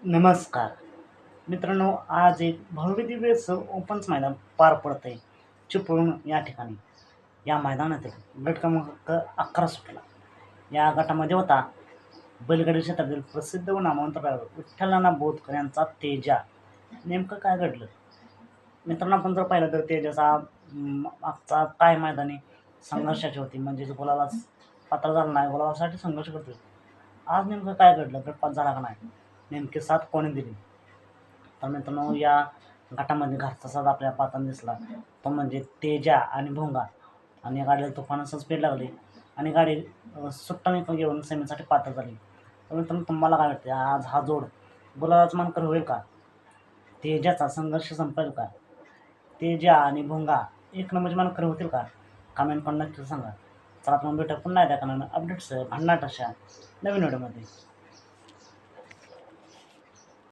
नमस्कार मित्रांनो, आज एक भव्यदिव्य ओपन्स मैदान पार पडत आहे चिपळूण या ठिकाणी. या मैदानातील गट क्रमांक 11 सुटला. या गटामध्ये होता बैलगाडी क्षेत्रातील प्रसिद्ध व नामवंत ड्रायव्हर विठ्ठल बोधकर यांचा तेजा. नेमकं काय घडलं मित्रांनो? आपण जर पाहिलं तर तेजाचा मागचा काय मैदानी संघर्षाची होती, म्हणजेच गुलाला पात्र झाला नाही, गुलालासाठी संघर्ष करतोय. आज नेमकं काय घडलं? गटपात झाला का नाही? नेमकी साथ कोणी दिली? तर मित्रांनो, या गटामध्ये घरचा साथ आपल्याला पाहताना दिसला, तो म्हणजे तेजा आणि भोंगा. आणि या गाडीला तुफानाचं स्पीड लागली आणि गाडी सुट्टाने घेऊन सेमीसाठी पात्र झाली. तर मित्रांनो, तुम्हाला काय वाटते, आज हा जोड गुलालाचा मानकर होईल का? तेजाचा संघर्ष संपेल का? तेजा आणि भोंगा एक नंबरचे मानकर होतील का? कमेंट करून नक्की सांगा. चला, आपण भेटूया पुन्हा एकदा अपडेट्स भन्नाट अशा नवीन व्हिडिओमध्ये.